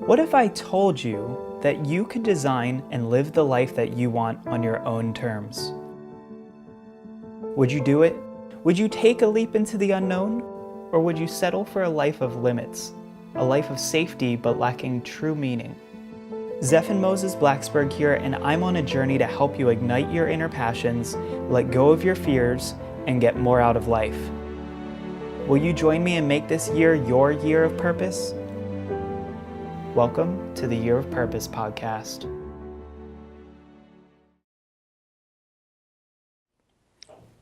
What if I told you that you could design and live the life that you want on your own terms? Would you do it? Would you take a leap into the unknown? Or would you settle for a life of limits, a life of safety but lacking true meaning? Zeph and Moses Blacksburg here, and I'm on a journey to help you ignite your inner passions, let go of your fears, and get more out of life. Will you join me and make this year your year of purpose? Welcome to the Year of Purpose podcast.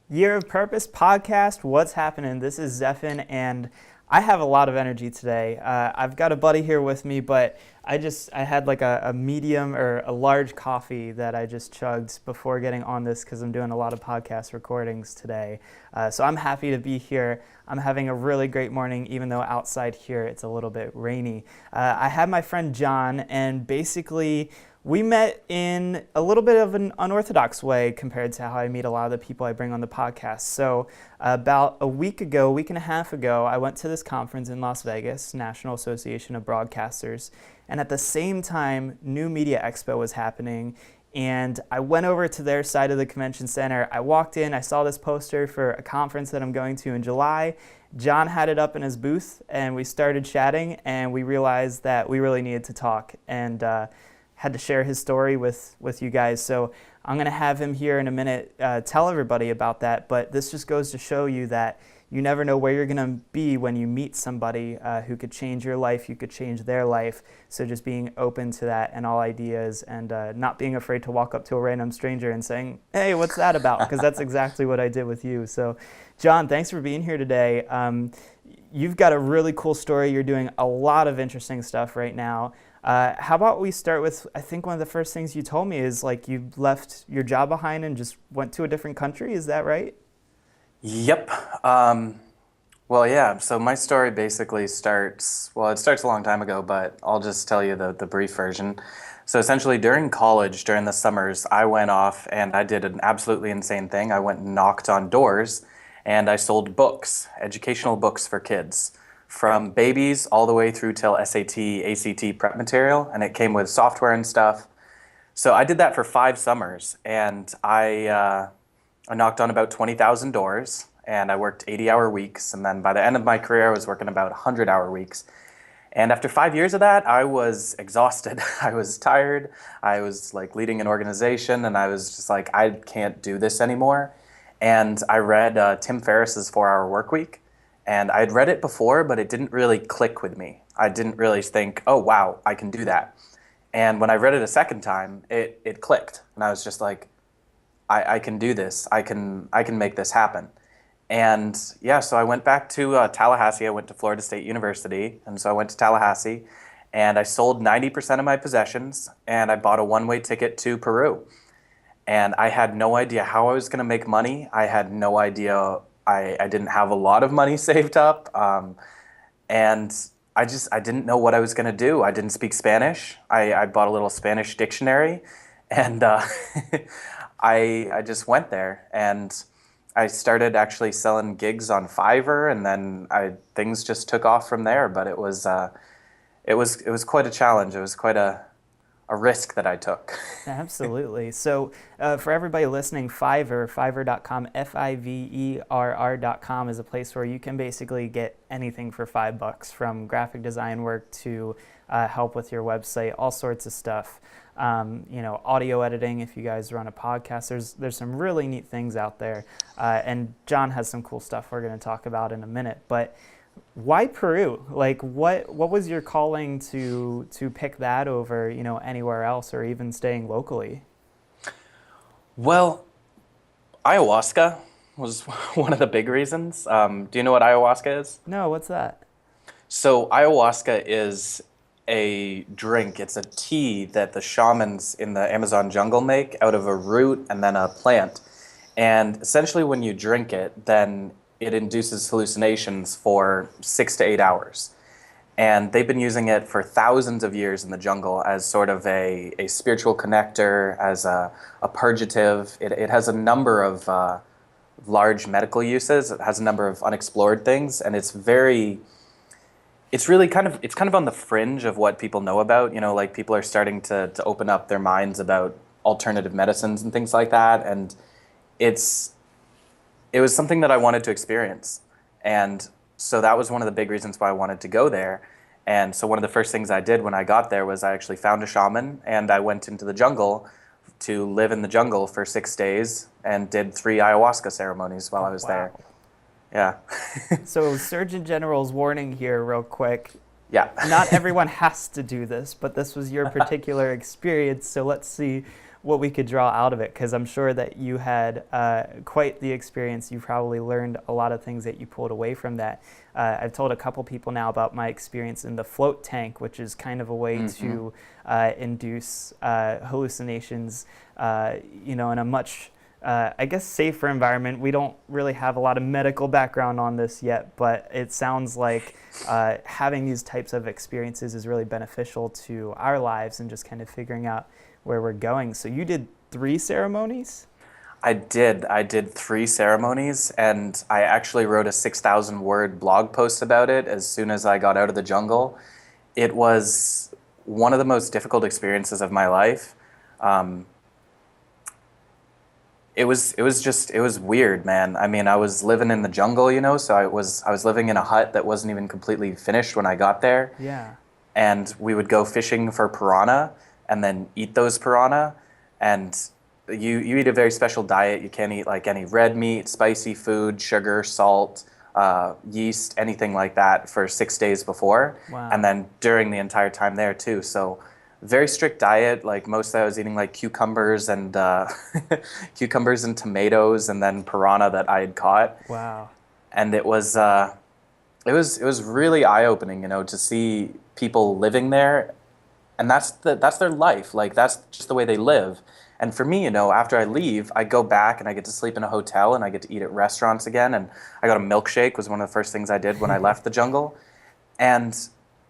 Year of Purpose podcast, what's happening? This is Zephin, and I have a lot of energy today. I've got a buddy here with me, but I had like a medium or a large coffee that I just chugged before getting on this because I'm doing a lot of podcast recordings today. So I'm happy to be here. I'm having a really great morning, even though outside here it's a little bit rainy. I had my friend Jon, and basically we met in a little bit of an unorthodox way compared to how I meet a lot of the people I bring on the podcast. So about a week and a half ago, I went to this conference in Las Vegas, National Association of Broadcasters. And at the same time, New Media Expo was happening. And I went over to their side of the convention center. I walked in, I saw this poster for a conference that I'm going to in July. Jon had it up in his booth, and we started chatting, and we realized that we really needed to talk. And had to share his story with you guys. So I'm going to have him here in a minute tell everybody about that. But this just goes to show you that you never know where you're going to be when you meet somebody who could change your life, you could change their life. So just being open to that and all ideas, and not being afraid to walk up to a random stranger and saying, hey, what's that about? Because that's exactly what I did with you. So Jon, thanks for being here today. You've got a really cool story. You're doing a lot of interesting stuff right now. How about we start with, I think one of the first things you told me is like you left your job behind and just went to a different country. Is that right? Yep. Well, yeah. So my story basically starts a long time ago, but I'll just tell you the brief version. So essentially during college, during the summers, I went off and I did an absolutely insane thing. I went and knocked on doors and I sold books, educational books for kids, from babies all the way through till SAT, ACT prep material, and it came with software and stuff. So I did that for 5 summers, and I knocked on about 20,000 doors, and I worked 80-hour weeks, and then by the end of my career, I was working about 100-hour weeks. And after 5 years of that, I was exhausted. I was tired. I was like leading an organization, and I was just like, I can't do this anymore. And I read Tim Ferriss's 4-Hour Workweek. And I had read it before, but it didn't really click with me. I didn't really think, oh, wow, I can do that. And when I read it a second time, it clicked. And I was just like, I can do this. I can make this happen. And yeah, so I went back to Tallahassee. I went to Florida State University. And so I went to Tallahassee, and I sold 90% of my possessions, and I bought a one-way ticket to Peru. And I had no idea how I was going to make money. I had no idea. I didn't have a lot of money saved up, and I didn't know what I was going to do. I didn't speak Spanish. I bought a little Spanish dictionary, and I just went there, and I started actually selling gigs on Fiverr, and then things just took off from there. But it was quite a challenge. It was quite a risk that I took. Absolutely. So for everybody listening, Fiverr.com, Fiverr.com is a place where you can basically get anything for $5, from graphic design work to help with your website, all sorts of stuff. Audio editing, if you guys run a podcast, there's some really neat things out there. And Jon has some cool stuff we're going to talk about in a minute. But why Peru? Like, what was your calling to pick that over, anywhere else, or even staying locally? Well, ayahuasca was one of the big reasons. Do you know what ayahuasca is? No, what's that? So ayahuasca is a drink. It's a tea that the shamans in the Amazon jungle make out of a root and then a plant. And essentially when you drink it, then it induces hallucinations for 6 to 8 hours. And they've been using it for thousands of years in the jungle as sort of a spiritual connector, as a purgative. It has a number of large medical uses. It has a number of unexplored things, and it's very it's really it's kind of on the fringe of what people know about. You know, like people are starting to open up their minds about alternative medicines and things like that. And it's it was something that I wanted to experience. And so that was one of the big reasons why I wanted to go there. And so one of the first things I did when I got there was I actually found a shaman and I went into the jungle to live in the jungle for 6 days and did 3 ayahuasca ceremonies while I was there. Wow. Yeah. So Surgeon General's warning here real quick. Yeah. Not everyone has to do this, but this was your particular experience. So let's see what we could draw out of it, because I'm sure that you had quite the experience. You probably learned a lot of things that you pulled away from that. I've told a couple people now about my experience in the float tank, which is kind of a way to induce hallucinations, in a much I guess safer environment. We don't really have a lot of medical background on this yet, but it sounds like having these types of experiences is really beneficial to our lives and just kind of figuring out where we're going. So you did 3 ceremonies? I did 3 ceremonies, and I actually wrote a 6,000 word blog post about it as soon as I got out of the jungle. It was one of the most difficult experiences of my life. It was weird, man. I mean, I was living in the jungle, so I was living in a hut that wasn't even completely finished when I got there. Yeah. And we would go fishing for piranha and then eat those piranha. And you eat a very special diet. You can't eat like any red meat, spicy food, sugar, salt, yeast, anything like that for 6 days before. Wow. And then during the entire time there too. So very strict diet. Like most I was eating like cucumbers and cucumbers and tomatoes, and then piranha that I had caught. Wow. And it was really eye-opening, to see people living there, and that's their life. Like that's just the way they live. And for me, after I leave, I go back and I get to sleep in a hotel and I get to eat at restaurants again. And I got a milkshake, was one of the first things I did when I left the jungle. And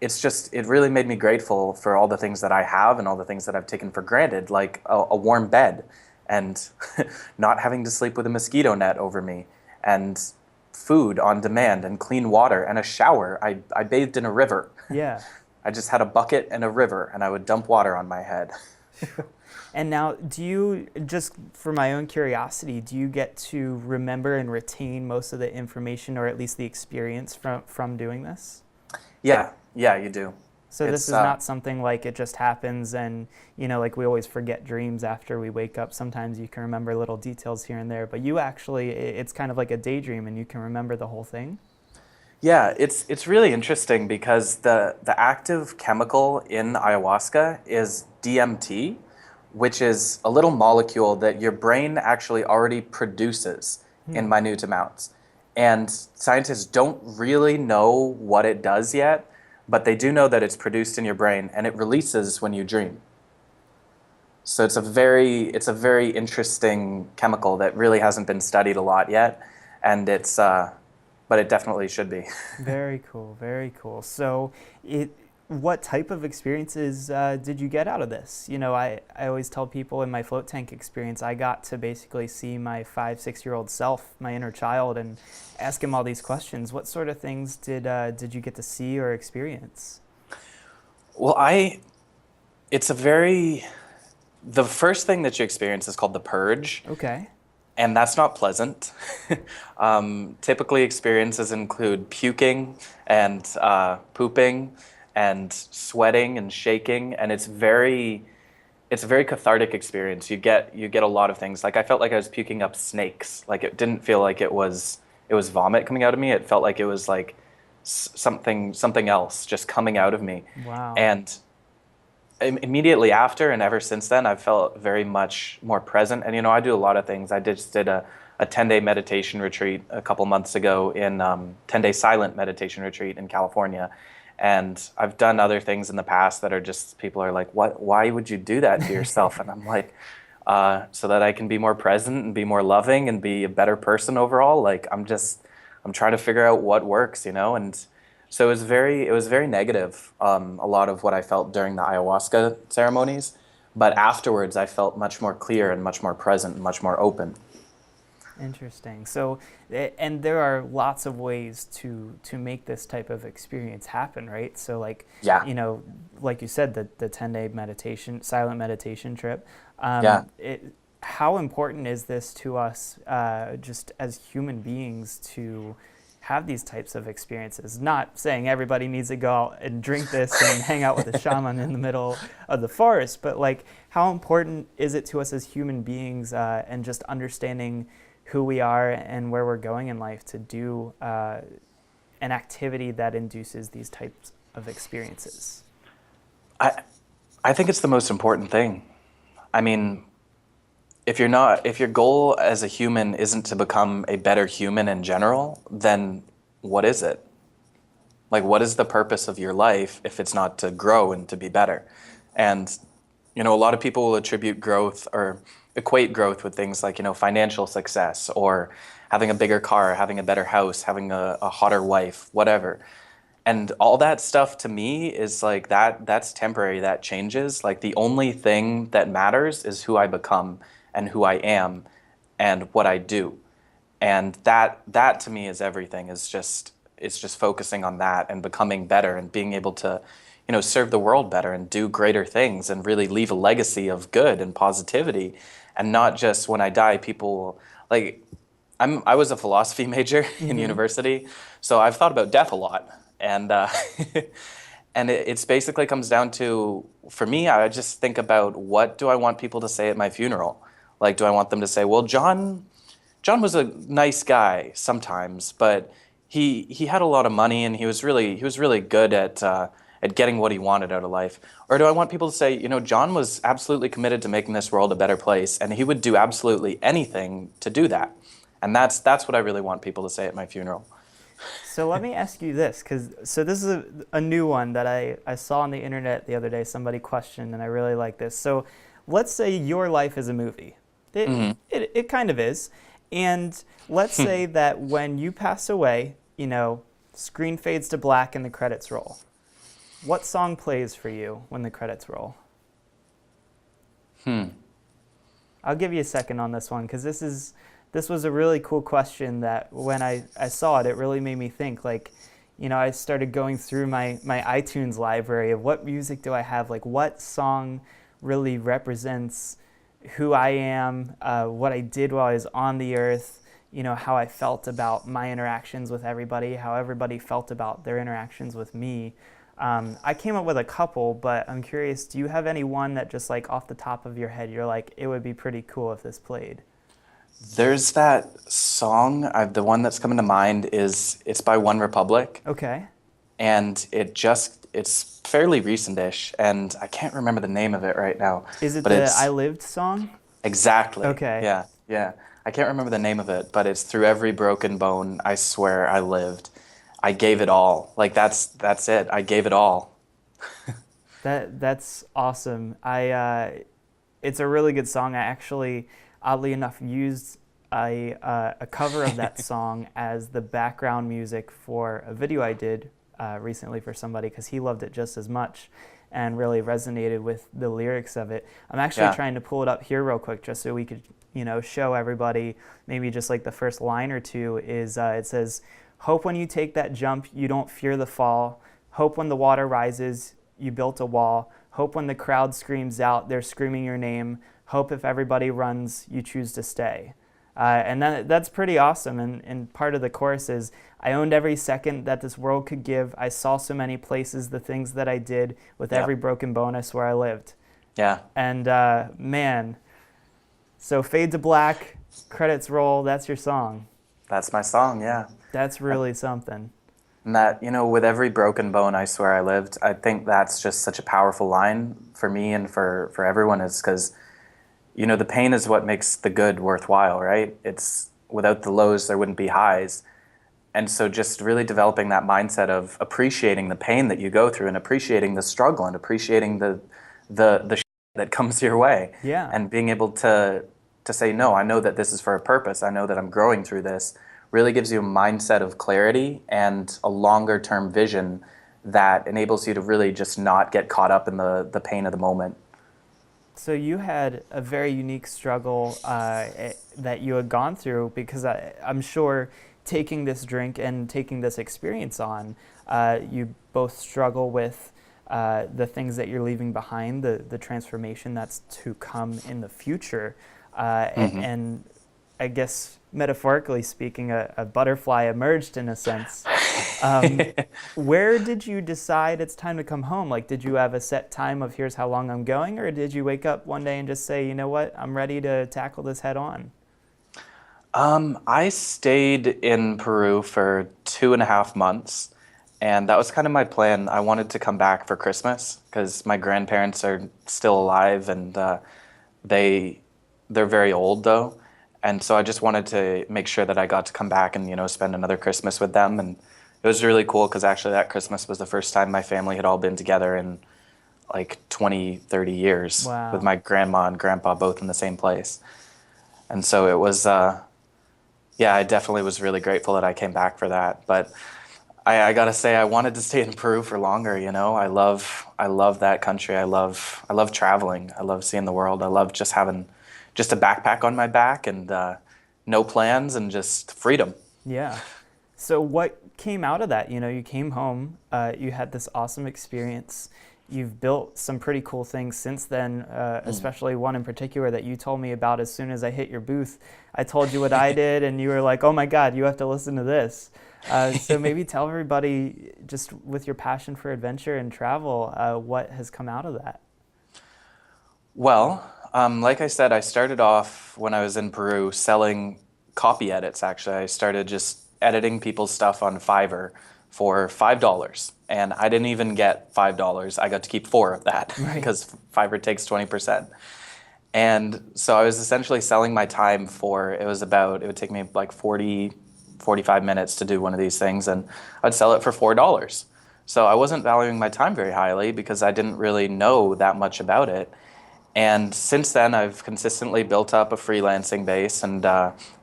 it really made me grateful for all the things that I have and all the things that I've taken for granted, like a warm bed and not having to sleep with a mosquito net over me, and food on demand and clean water and a shower. I bathed in a river. Yeah. I just had a bucket and a river, and I would dump water on my head. And now, do you, just for my own curiosity, do you get to remember and retain most of the information, or at least the experience from doing this? Yeah, you do. So this is not something like it just happens and, like we always forget dreams after we wake up. Sometimes you can remember little details here and there, but you actually, it's kind of like a daydream and you can remember the whole thing? Yeah, it's really interesting because the active chemical in ayahuasca is DMT, which is a little molecule that your brain actually already produces in minute amounts. And scientists don't really know what it does yet, but they do know that it's produced in your brain and it releases when you dream. So it's a very interesting chemical that really hasn't been studied a lot yet, and but it definitely should be. Very cool, very cool. So what type of experiences did you get out of this? I always tell people in my float tank experience, I got to basically see my 5-6-year-old self, my inner child, and ask him all these questions. What sort of things did you get to see or experience? Well, the first thing that you experience is called the Purge. Okay. And that's not pleasant. Typically experiences include puking and pooping and sweating and shaking, and it's a very cathartic experience. You get a lot of things. Like I felt like I was puking up snakes. Like it didn't feel like it was vomit coming out of me. It felt like it was like something else just coming out of me. Wow. And immediately after and ever since then, I've felt very much more present. And I do a lot of things. I just did a 10-day meditation retreat a couple months ago in 10-day silent meditation retreat in California. And I've done other things in the past that are just, people are like, why would you do that to yourself? And I'm like, so that I can be more present and be more loving and be a better person overall. Like I'm trying to figure out what works, and so it was very negative, a lot of what I felt during the ayahuasca ceremonies. But afterwards, I felt much more clear and much more present and much more open. Interesting. So, and there are lots of ways to make this type of experience happen, right? So, like, Yeah. like you said, the 10-day meditation, silent meditation trip. Yeah. How important is this to us, just as human beings, to have these types of experiences? Not saying everybody needs to go out and drink this and hang out with a shaman in the middle of the forest, but like, how important is it to us as human beings, and just understanding who we are and where we're going in life to do an activity that induces these types of experiences? I think it's the most important thing. I mean, if your goal as a human isn't to become a better human in general, then what is it? Like, what is the purpose of your life if it's not to grow and to be better? And, a lot of people will attribute growth or equate growth with things like, financial success or having a bigger car, having a better house, having a hotter wife, whatever. And all that stuff to me is like that's temporary, that changes. Like the only thing that matters is who I become and who I am and what I do. And that to me is everything. It's just focusing on that and becoming better and being able to, serve the world better and do greater things and really leave a legacy of good and positivity, and not just when I die, people like I was a philosophy major in university, so I've thought about death a lot, and and it's basically comes down to, for me, I just think about what do I want people to say at my funeral. Like, do I want them to say, well, John was a nice guy sometimes, but he had a lot of money and he was really good at getting what he wanted out of life? Or do I want people to say, John was absolutely committed to making this world a better place, and he would do absolutely anything to do that? And that's what I really want people to say at my funeral. So let me ask you this, so this is a new one that I saw on the internet the other day. Somebody questioned, and I really like this. So let's say your life is a movie. It kind of is. And let's say that when you pass away, screen fades to black and the credits roll. What song plays for you when the credits roll? I'll give you a second on this one, because this was a really cool question that when I saw it, it really made me think. Like, I started going through my iTunes library of what music do I have, like what song really represents who I am, what I did while I was on the earth, how I felt about my interactions with everybody, how everybody felt about their interactions with me. I came up with a couple, but I'm curious, do you have any one that just like off the top of your head, you're like, it would be pretty cool if this played? There's that song, the one that's coming to mind it's by One Republic, Okay. and it's fairly recent-ish, and I can't remember the name of it right now. Is it but the it's I Lived song? exactly. Okay. Yeah, yeah. I can't remember the name of it, but it's through every broken bone, I swear I lived. I gave it all. Like that's it. I gave it all. That's awesome. It's a really good song. I actually, oddly enough, used a cover of that song as the background music for a video I did recently for somebody, because he loved it just as much and really resonated with the lyrics of it. I'm actually trying to pull it up here real quick just so we could, show everybody maybe just like the first line or two is it says, "Hope when you take that jump, you don't fear the fall. Hope when the water rises, you built a wall. Hope when the crowd screams out, they're screaming your name. Hope if everybody runs, you choose to stay." And that's pretty awesome. And part of the chorus is, "I owned every second that this world could give. I saw so many places, the things that I did. With every broken bone, I swear I lived." Yeah. And man, so fade to black, credits roll, that's your song. That's my song, yeah. That's really something. And that, with every broken bone, I swear I lived. I think that's just such a powerful line for me and for everyone, is because, the pain is what makes the good worthwhile, right? It's without the lows, there wouldn't be highs. And so just really developing that mindset of appreciating the pain that you go through and appreciating the struggle and appreciating the shit that comes your way. Yeah. And being able to say, no, I know that this is for a purpose. I know that I'm growing through this, really gives you a mindset of clarity and a longer term vision that enables you to really just not get caught up in the pain of the moment. So you had a very unique struggle that you had gone through, because I'm sure taking this drink and taking this experience on, you both struggle with the things that you're leaving behind, the transformation that's to come in the future, and I guess metaphorically speaking, a butterfly emerged in a sense. Where did you decide it's time to come home? Like, did you have a set time of here's how long I'm going, or did you wake up one day and just say, you know what, I'm ready to tackle this head on? I stayed in Peru for 2.5 months, and that was kind of my plan. I wanted to come back for Christmas because my grandparents are still alive, and they're very old though, and so I just wanted to make sure that I got to come back and spend another Christmas with them. And it was really cool because actually that Christmas was the first time my family had all been together in like 20, 30 years, with Wow. my grandma and grandpa both in the same place. And so it was, yeah, I definitely was really grateful that I came back for that. But I gotta say, I wanted to stay in Peru for longer. I love that country. I love traveling. I love seeing the world. I love just having just a backpack on my back and no plans and just freedom. Yeah. So what came out of that? You came home, you had this awesome experience. You've built some pretty cool things since then, especially one in particular that you told me about as soon as I hit your booth. I told you what I did, and you were like, oh my God, you have to listen to this. So maybe tell everybody, just with your passion for adventure and travel, what has come out of that. Well, like I said, I started off when I was in Peru selling copy edits, actually. I started just editing people's stuff on Fiverr for $5. And I didn't even get $5. I got to keep four of that Right. because Fiverr takes 20%. And so I was essentially selling my time for, it would take me like 40, 45 minutes to do one of these things, and I'd sell it for $4. So I wasn't valuing my time very highly because I didn't really know that much about it. And since then, I've consistently built up a freelancing base and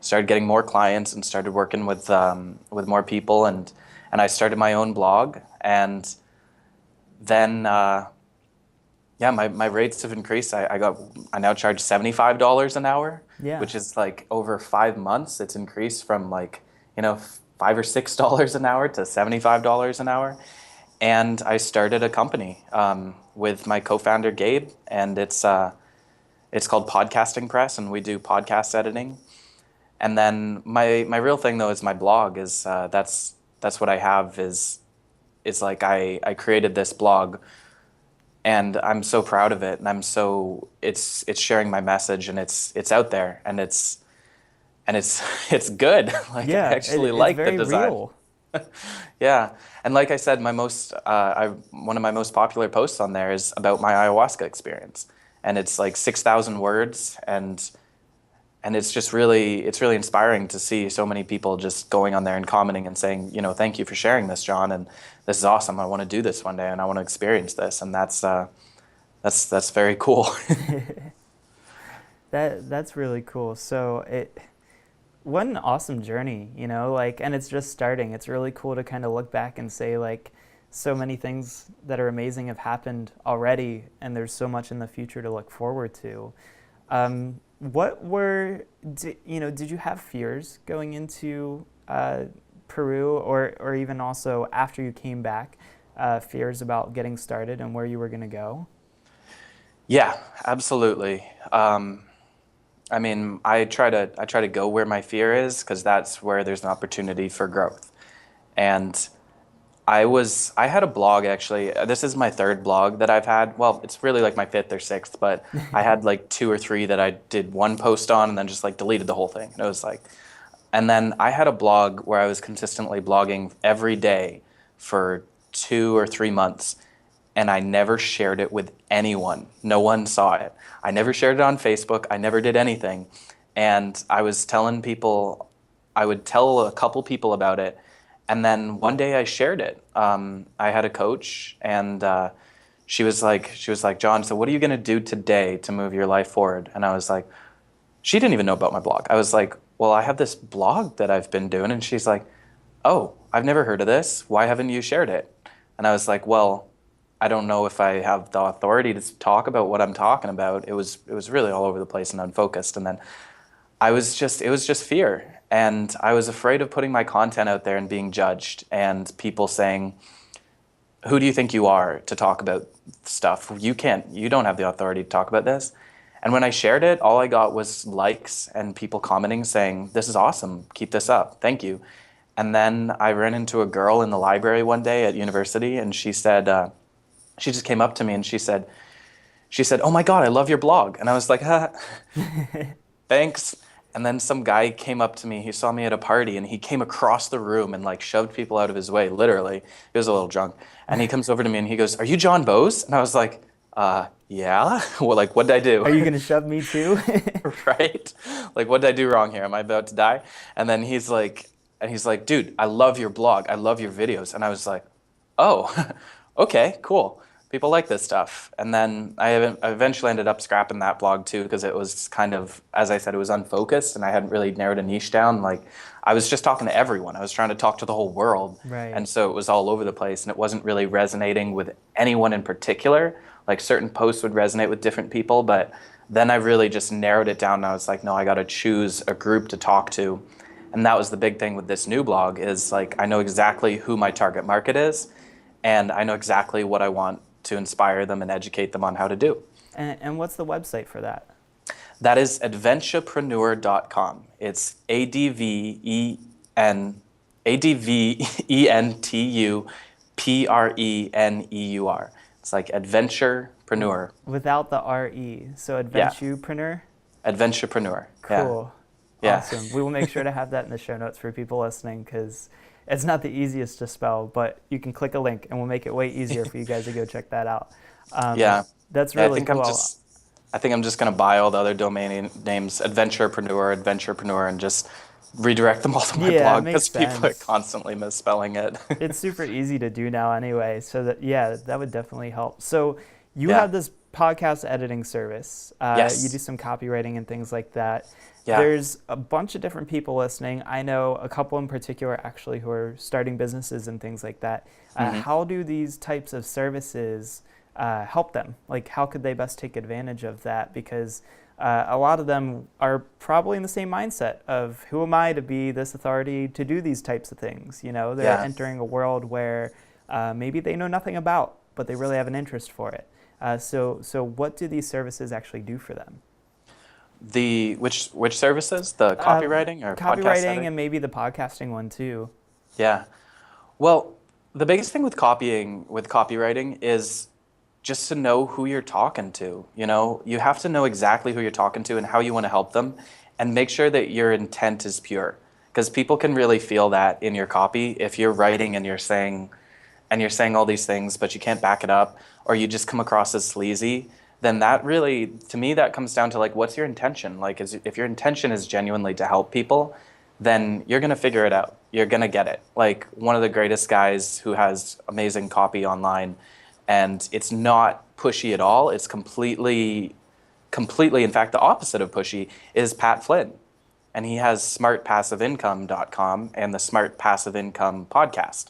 started getting more clients and started working with more people, and I started my own blog. And then, yeah, my rates have increased. I now charge $75 an hour, Yeah. which is like over 5 months. It's increased from like $5 or $6 an hour to $75 an hour. And I started a company with my co-founder Gabe, and it's called Podcasting Press, and we do podcast editing. And then my real thing though is my blog. Is that's what I have. Is like I created this blog, and I'm so proud of it, and it's sharing my message, and it's out there, and it's it's good. Like, Yeah, I actually it's like the very design. real. Yeah, and like I said, one of my most popular posts on there is about my ayahuasca experience, and it's like 6,000 words, and it's really inspiring to see so many people just going on there and commenting and saying, thank you for sharing this, Jon, and this is awesome. I want to do this one day, and I want to experience this, and that's very cool. That's really cool. So what an awesome journey, and it's just starting. It's really cool to kind of look back and say, like, so many things that are amazing have happened already, and there's so much in the future to look forward to. Did you have fears going into Peru, or even also after you came back, fears about getting started and where you were going to go? Yeah, absolutely. I mean, I try to go where my fear is, because that's where there's an opportunity for growth. And I had a blog, actually. This is my third blog that I've had. Well, it's really like my fifth or sixth, but I had like two or three that I did one post on and then just like deleted the whole thing. And it was like, and then I had a blog where I was consistently blogging every day for 2 or 3 months, and I never shared it with anyone. No one saw it. I never shared it on Facebook. I never did anything. And I was telling people, I would tell a couple people about it, and then one day I shared it. I had a coach, and she was like, Jon, so what are you going to do today to move your life forward? And I was like, she didn't even know about my blog. I was like, well, I have this blog that I've been doing. And she's like, oh, I've never heard of this. Why haven't you shared it? And I was like, well, I don't know if I have the authority to talk about what I'm talking about. It was really all over the place and unfocused. And then it was just fear. And I was afraid of putting my content out there and being judged and people saying, who do you think you are to talk about stuff? You don't have the authority to talk about this. And when I shared it, all I got was likes and people commenting saying, this is awesome, keep this up, thank you. And then I ran into a girl in the library one day at university, and she said, she just came up to me and she said, oh my God, I love your blog. And I was like, thanks. And then some guy came up to me, he saw me at a party, and he came across the room and like shoved people out of his way, literally. He was a little drunk. And he comes over to me and he goes, are you Jon Bowes? And I was like, yeah. Well, like, what did I do? Are you going to shove me too? Right? Like, what did I do wrong here? Am I about to die? And then he's like, dude, I love your blog. I love your videos. And I was like, oh, okay, cool. People like this stuff. And then I eventually ended up scrapping that blog too, because it was kind of, as I said, it was unfocused and I hadn't really narrowed a niche down. Like, I was just talking to everyone. I was trying to talk to the whole world. Right. And so it was all over the place and it wasn't really resonating with anyone in particular. Like, certain posts would resonate with different people, but then I really just narrowed it down and I was like, no, I got to choose a group to talk to. And that was the big thing with this new blog is like, I know exactly who my target market is and I know exactly what I want to inspire them and educate them on how to do. And what's the website for that? That is adventupreneur.com. It's ADVENTUPRENEUR. It's like adventurepreneur. Without the RE. So Adventupreneur? Yeah. Adventupreneur. Cool. Yeah. Awesome. We will make sure to have that in the show notes for people listening, because it's not the easiest to spell, but you can click a link and we'll make it way easier for you guys to go check that out. Yeah. That's really cool. I think I'm just going to buy all the other domain names, Adventurepreneur, and just redirect them all to my blog, because people are constantly misspelling it. It's super easy to do now anyway, so that would definitely help. So you have this podcast editing service. Yes. You do some copywriting and things like that. Yeah. There's a bunch of different people listening. I know a couple in particular actually who are starting businesses and things like that. How do these types of services help them? Like, how could they best take advantage of that? Because a lot of them are probably in the same mindset of, who am I to be this authority to do these types of things? You know, they're entering a world where maybe they know nothing about, but they really have an interest for it. So what do these services actually do for them? Which services? The copywriting or copywriting, and maybe the podcasting one too. Yeah. Well, the biggest thing with copywriting is just to know who you're talking to. You know, you have to know exactly who you're talking to and how you want to help them, and make sure that your intent is pure, because people can really feel that in your copy. If you're writing and you're saying all these things, but you can't back it up, or you just come across as sleazy, then that really, to me, that comes down to like, what's your intention? Like, if your intention is genuinely to help people, then you're going to figure it out. You're going to get it. Like, one of the greatest guys who has amazing copy online, and it's not pushy at all. It's completely, in fact, the opposite of pushy, is Pat Flynn. And he has smartpassiveincome.com and the Smart Passive Income podcast.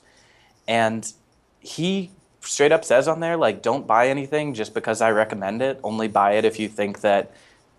And he straight up says on there, like, don't buy anything just because I recommend it. Only buy it if you think that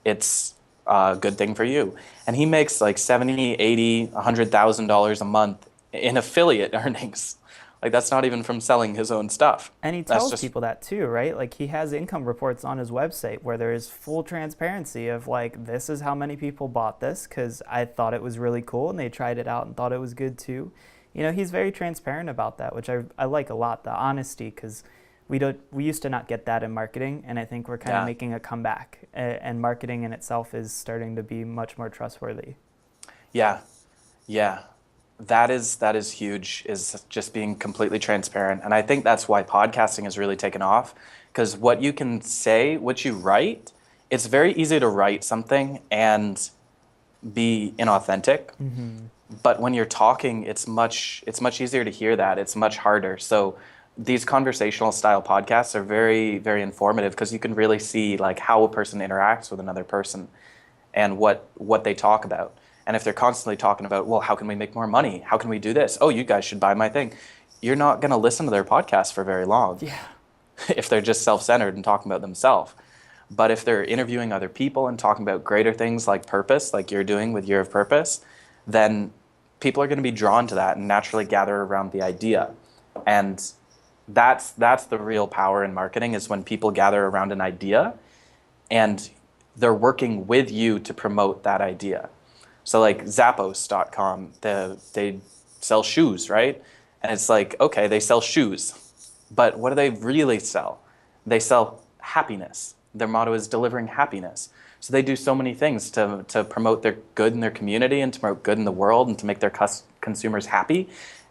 it's a good thing for you. And he makes like $70,000, $80,000, $100,000 a month in affiliate earnings. Like, that's not even from selling his own stuff. And he tells people that too, right? Like, he has income reports on his website where there is full transparency of like, this is how many people bought this because I thought it was really cool and they tried it out and thought it was good too. You know, he's very transparent about that, which I like a lot, the honesty, because we used to not get that in marketing, and I think we're kind of making a comeback, and marketing in itself is starting to be much more trustworthy. Yeah. That is huge, is just being completely transparent. And I think that's why podcasting has really taken off, because what you can say, what you write, it's very easy to write something and be inauthentic. Mm-hmm. But when you're talking, it's much easier to hear that. It's much harder. So these conversational style podcasts are very, very informative, because you can really see like how a person interacts with another person and what they talk about. And if they're constantly talking about, well, how can we make more money? How can we do this? Oh, you guys should buy my thing. You're not going to listen to their podcast for very long. Yeah. if they're just self-centered and talking about themselves. But if they're interviewing other people and talking about greater things like purpose, like you're doing with Year of Purpose, then people are going to be drawn to that and naturally gather around the idea. And that's the real power in marketing, is when people gather around an idea and they're working with you to promote that idea. So like Zappos.com, they sell shoes, right? And it's like, okay, they sell shoes, but what do they really sell? They sell happiness. Their motto is delivering happiness. So they do so many things to promote their good in their community and to promote good in the world and to make their consumers happy.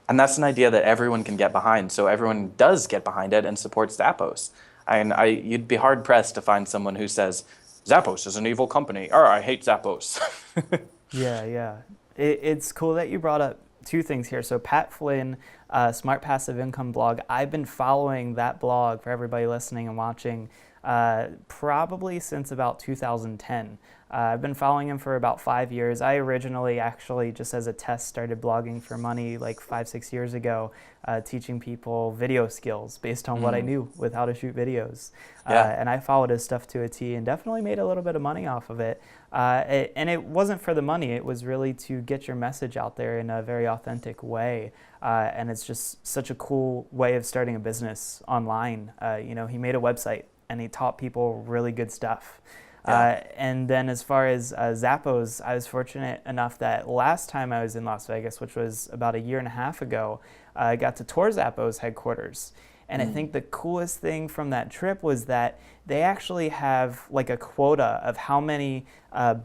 And that's an idea that everyone can get behind. So everyone does get behind it and supports Zappos. And you'd be hard pressed to find someone who says, Zappos is an evil company, or I hate Zappos. Yeah. It's cool that you brought up two things here. So Pat Flynn, Smart Passive Income blog, I've been following that blog for everybody listening and watching probably since about 2010. I've been following him for about 5 years. I originally actually just as a test started blogging for money like 5-6 years ago, teaching people video skills based on what I knew with how to shoot videos. And I followed his stuff to a T and definitely made a little bit of money off of it. And it wasn't for the money. It was really to get your message out there in a very authentic way. And it's just such a cool way of starting a business online. He made a website and he taught people really good stuff. And then as far as Zappos, I was fortunate enough that last time I was in Las Vegas, which was about a year and a half ago, I got to tour Zappos Headquarters. And I think the coolest thing from that trip was that they actually have like a quota of how many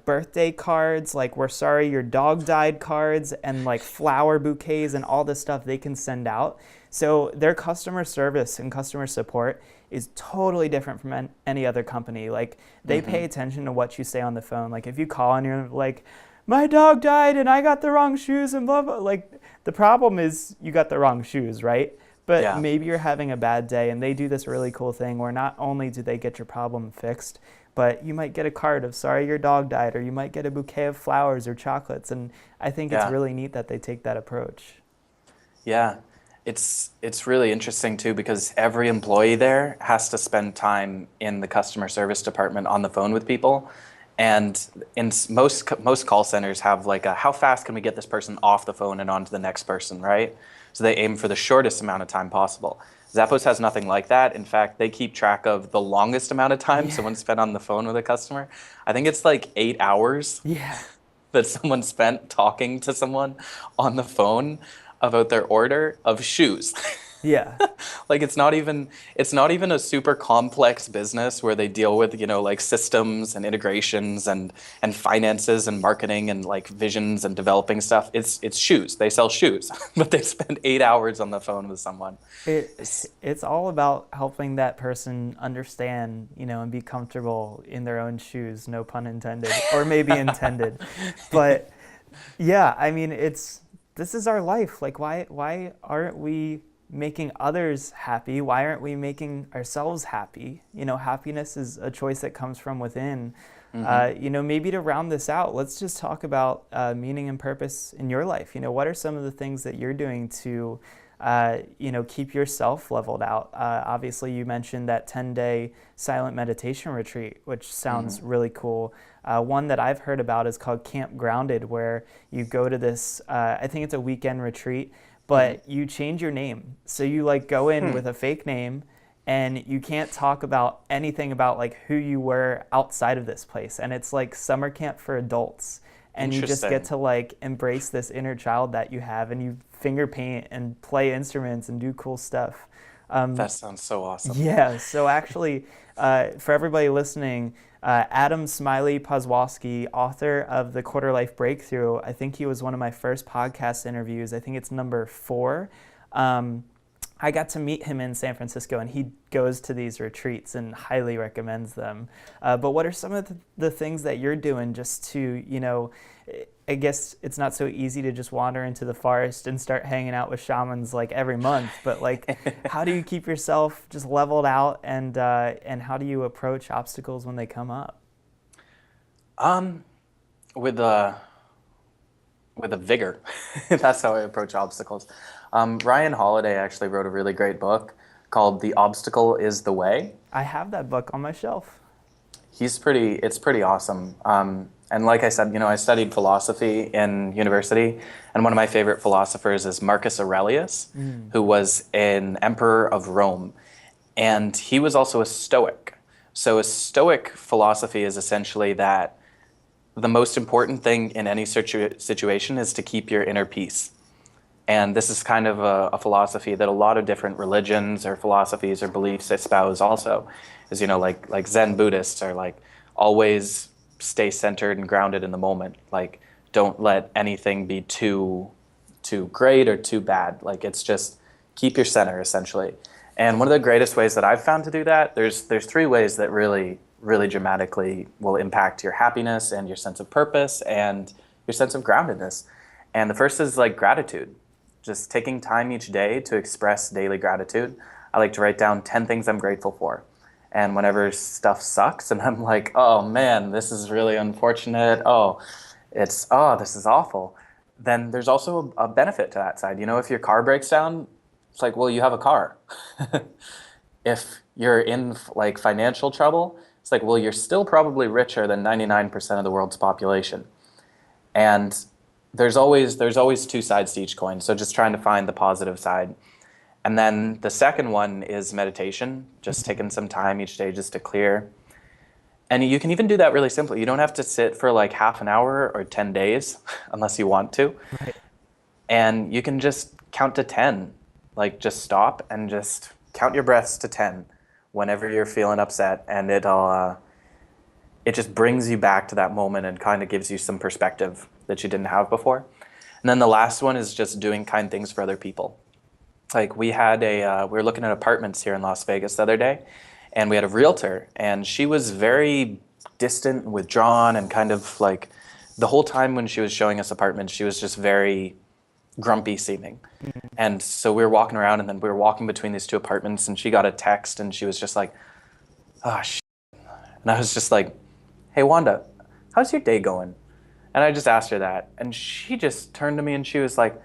birthday cards, like we're sorry your dog died cards, and like flower bouquets and all this stuff they can send out. So their customer service and customer support is totally different from any other company. Like they pay attention to what you say on the phone. Like if you call and you're like, my dog died and I got the wrong shoes and blah, blah, like the problem is you got the wrong shoes, right? But maybe you're having a bad day, and they do this really cool thing where not only do they get your problem fixed, but you might get a card of sorry your dog died, or you might get a bouquet of flowers or chocolates. And I think it's really neat that they take that approach. Yeah, it's really interesting too, because every employee there has to spend time in the customer service department on the phone with people. And in most call centers have like a, how fast can we get this person off the phone and on to the next person, right? So they aim for the shortest amount of time possible. Zappos has nothing like that. In fact, they keep track of the longest amount of time someone spent on the phone with a customer. I think it's like 8 hours that someone spent talking to someone on the phone about their order of shoes. Like it's not even a super complex business where they deal with, like systems and integrations and finances and marketing and like visions and developing stuff. It's shoes. They sell shoes, but they spend 8 hours on the phone with someone. It's all about helping that person understand, and be comfortable in their own shoes, no pun intended, or maybe intended. But yeah, I mean, this is our life. Like why aren't we making others happy? Why aren't we making ourselves happy? Happiness is a choice that comes from within. Maybe to round this out, let's just talk about meaning and purpose in your life. What are some of the things that you're doing to, keep yourself leveled out? Obviously, you mentioned that 10-day silent meditation retreat, which sounds really cool. One that I've heard about is called Camp Grounded, where you go to this, I think it's a weekend retreat, but you change your name. So you like go in with a fake name, and you can't talk about anything about like who you were outside of this place. And it's like summer camp for adults. And you just get to like embrace this inner child that you have, and you finger paint and play instruments and do cool stuff. That sounds so awesome. Yeah, so actually, for everybody listening, Adam Smiley Pozwowski, author of The Quarter Life Breakthrough, I think he was one of my first podcast interviews. I think it's number 4. I got to meet him in San Francisco, and he goes to these retreats and highly recommends them. But what are some of the things that you're doing just to, I guess it's not so easy to just wander into the forest and start hanging out with shamans like every month, but like how do you keep yourself just leveled out, and how do you approach obstacles when they come up? With a vigor. That's how I approach obstacles. Ryan Holiday actually wrote a really great book called The Obstacle is the Way. I have that book on my shelf. It's pretty awesome. And like I said, I studied philosophy in university, and one of my favorite philosophers is Marcus Aurelius, who was an emperor of Rome. And he was also a Stoic. So a Stoic philosophy is essentially that the most important thing in any situation is to keep your inner peace. And this is kind of a philosophy that a lot of different religions or philosophies or beliefs espouse also. Is, like Zen Buddhists are like, always stay centered and grounded in the moment. Like, don't let anything be too great or too bad. Like, it's just keep your center, essentially. And one of the greatest ways that I've found to do that, there's 3 ways that really, really dramatically will impact your happiness and your sense of purpose and your sense of groundedness. And the first is like gratitude. Just taking time each day to express daily gratitude. I like to write down 10 things I'm grateful for. And whenever stuff sucks and I'm like, oh man, this is really unfortunate. This is awful. Then there's also a benefit to that side. If your car breaks down, it's like, well, you have a car. If you're in like financial trouble, it's like, well, you're still probably richer than 99% of the world's population. And there's always 2 sides to each coin. So just trying to find the positive side. And then the second one is meditation, just taking some time each day just to clear. And you can even do that really simply. You don't have to sit for like half an hour or 10 days unless you want to. Right. And you can just count to 10. Like, just stop and just count your breaths to 10 whenever you're feeling upset. And it just brings you back to that moment and kind of gives you some perspective that you didn't have before. And then the last one is just doing kind things for other people. Like, we were looking at apartments here in Las Vegas the other day, and we had a realtor, and she was very distant, withdrawn, and kind of like the whole time when she was showing us apartments, she was just very grumpy seeming. And so we were walking around, and then we were walking between these 2 apartments, and she got a text, and she was just like, oh, shit. And I was just like, hey, Wanda, how's your day going? And I just asked her that, and she just turned to me, and she was like,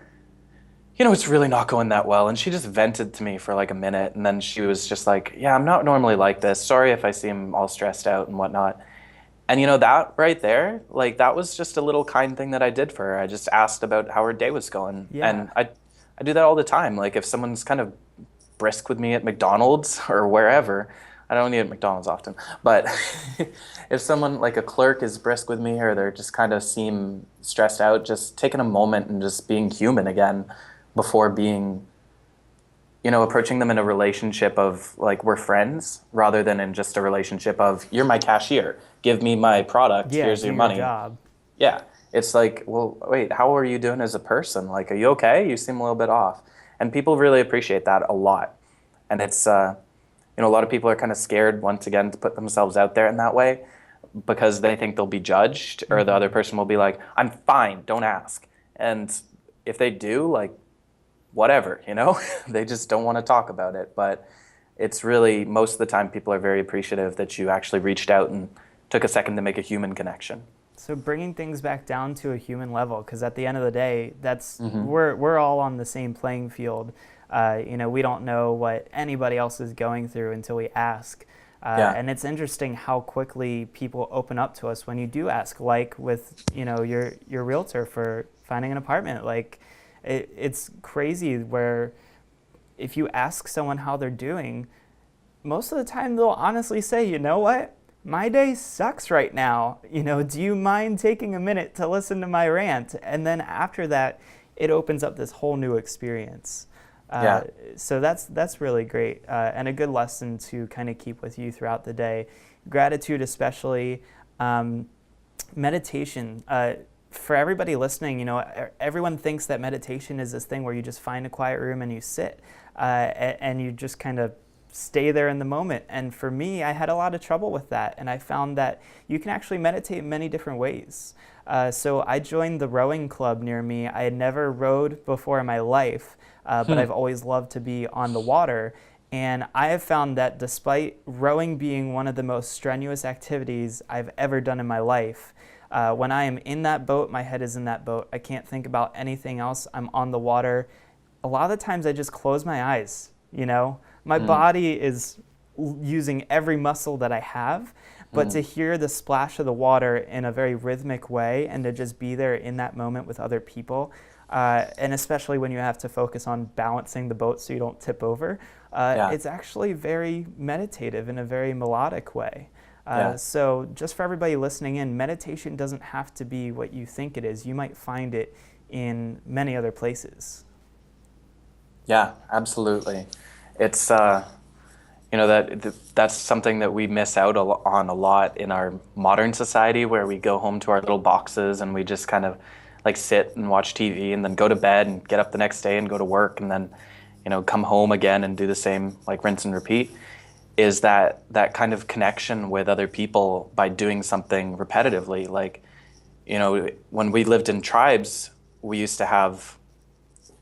it's really not going that well. And she just vented to me for like a minute. And then she was just like, yeah, I'm not normally like this. Sorry if I seem all stressed out and whatnot. And that right there, like, that was just a little kind thing that I did for her. I just asked about how her day was going. Yeah. And I do that all the time. Like, if someone's kind of brisk with me at McDonald's or wherever, I don't eat at McDonald's often, but if someone like a clerk is brisk with me or they're just kind of seem stressed out, just taking a moment and just being human again before being, approaching them in a relationship of like we're friends rather than in just a relationship of you're my cashier, give me my product, here's your money. Job. Yeah, it's like, well, wait, how are you doing as a person? Like, are you okay? You seem a little bit off. And people really appreciate that a lot. And it's, a lot of people are kind of scared once again to put themselves out there in that way because they think they'll be judged or the other person will be like, I'm fine, don't ask. And if they do, like, whatever, they just don't want to talk about it. But it's really, most of the time, people are very appreciative that you actually reached out and took a second to make a human connection. So bringing things back down to a human level, because at the end of the day, that's we're all on the same playing field. We don't know what anybody else is going through until we ask. And it's interesting how quickly people open up to us when you do ask, like with, your realtor for finding an apartment. Like, it's crazy where if you ask someone how they're doing, most of the time they'll honestly say, you know what? My day sucks right now. Do you mind taking a minute to listen to my rant? And then after that, it opens up this whole new experience. So that's really great and a good lesson to kind of keep with you throughout the day. Gratitude especially, meditation. For everybody listening, everyone thinks that meditation is this thing where you just find a quiet room and you sit and you just kind of stay there in the moment. And for me, I had a lot of trouble with that. And I found that you can actually meditate in many different ways. So I joined the rowing club near me. I had never rowed before in my life, but I've always loved to be on the water. And I have found that despite rowing being one of the most strenuous activities I've ever done in my life, when I am in that boat, my head is in that boat. I can't think about anything else. I'm on the water. A lot of the times I just close my eyes, my body is using every muscle that I have, but to hear the splash of the water in a very rhythmic way and to just be there in that moment with other people, and especially when you have to focus on balancing the boat so you don't tip over, it's actually very meditative in a very melodic way. So just for everybody listening in, meditation doesn't have to be what you think it is. You might find it in many other places. Yeah, absolutely. It's that's something that we miss out on a lot in our modern society, where we go home to our little boxes and we just kind of like sit and watch TV and then go to bed and get up the next day and go to work and then come home again and do the same, like rinse and repeat. Is that kind of connection with other people by doing something repetitively. Like, when we lived in tribes, we used to have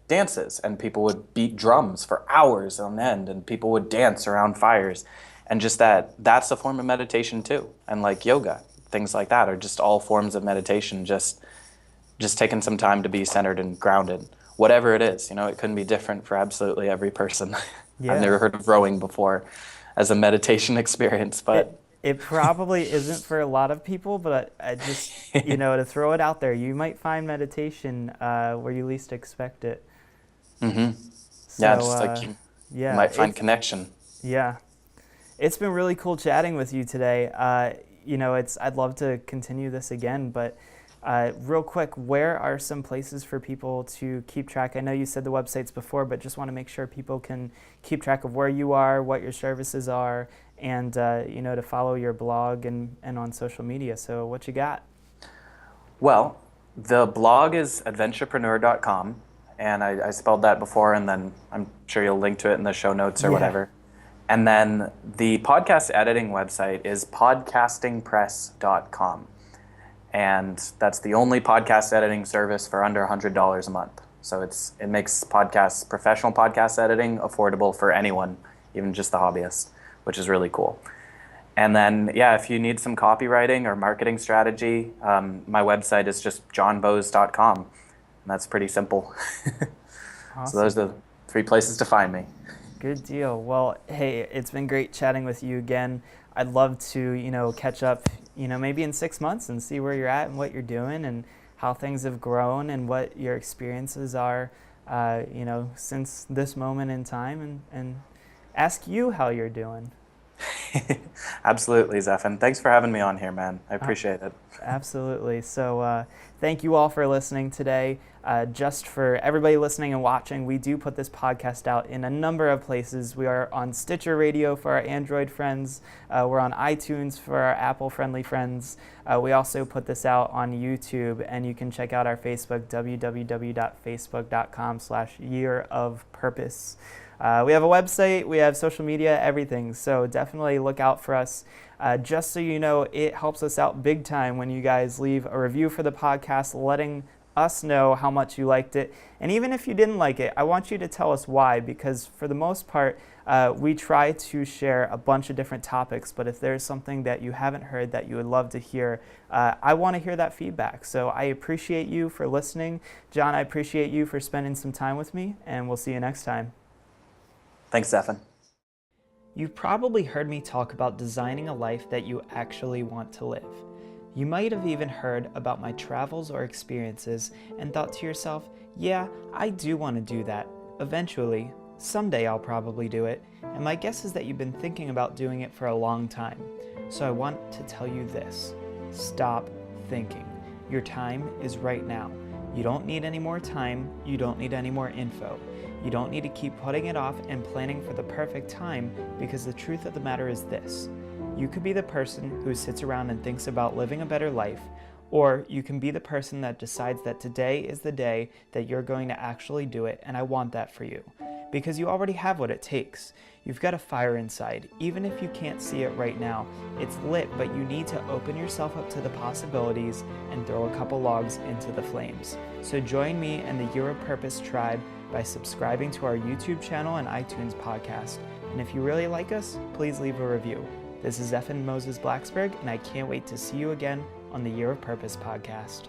dances and people would beat drums for hours on end and people would dance around fires, and just that's a form of meditation too. And like yoga, things like that are just all forms of meditation, just taking some time to be centered and grounded, whatever it is. It couldn't be different for absolutely every person. I've never heard of rowing before as a meditation experience, but it probably isn't for a lot of people, but I just to throw it out there, you might find meditation where you least expect it. So, you might find connection. Yeah, it's been really cool chatting with you today. I'd love to continue this again, but real quick, where are some places for people to keep track? I know you said the websites before, but just want to make sure people can keep track of where you are, what your services are, and to follow your blog and on social media. So what you got? Well, the blog is adventupreneur.com, and I spelled that before, and then I'm sure you'll link to it in the show notes or whatever. And then the podcast editing website is podcastingpress.com. And that's the only podcast editing service for under $100 a month. So it makes professional podcast editing affordable for anyone, even just the hobbyist, which is really cool. And then, if you need some copywriting or marketing strategy, my website is just jonbowes.com. And that's pretty simple. Awesome. So those are the 3 places to find me. Good deal. Well, hey, it's been great chatting with you again. I'd love to, catch up, maybe in 6 months and see where you're at and what you're doing and how things have grown and what your experiences are, since this moment in time, and ask you how you're doing. Absolutely, Zephan. Thanks for having me on here, man. I appreciate it. Absolutely. So thank you all for listening today. Just for everybody listening and watching, we do put this podcast out in a number of places. We are on Stitcher Radio for our Android friends. We're on iTunes for our Apple-friendly friends. We also put this out on YouTube, and you can check out our Facebook, www.facebook.com/yearofpurpose. We have a website, we have social media, everything. So definitely look out for us. Just so you know, it helps us out big time when you guys leave a review for the podcast, letting us know how much you liked it. And even if you didn't like it, I want you to tell us why, because for the most part, we try to share a bunch of different topics, but if there's something that you haven't heard that you would love to hear, I want to hear that feedback. So I appreciate you for listening. Jon, I appreciate you for spending some time with me, and we'll see you next time. Thanks, Zephan. You've probably heard me talk about designing a life that you actually want to live. You might have even heard about my travels or experiences and thought to yourself, yeah, I do want to do that. Eventually, someday I'll probably do it. And my guess is that you've been thinking about doing it for a long time. So I want to tell you this. Stop thinking. Your time is right now. You don't need any more time. You don't need any more info. You don't need to keep putting it off and planning for the perfect time, because the truth of the matter is this. You could be the person who sits around and thinks about living a better life, or you can be the person that decides that today is the day that you're going to actually do it, and I want that for you. Because you already have what it takes. You've got a fire inside. Even if you can't see it right now, it's lit, but you need to open yourself up to the possibilities and throw a couple logs into the flames. So join me and the Year of Purpose tribe by subscribing to our YouTube channel and iTunes podcast. And if you really like us, please leave a review. This is Zephan Moses Blacksburg, and I can't wait to see you again on the Year of Purpose podcast.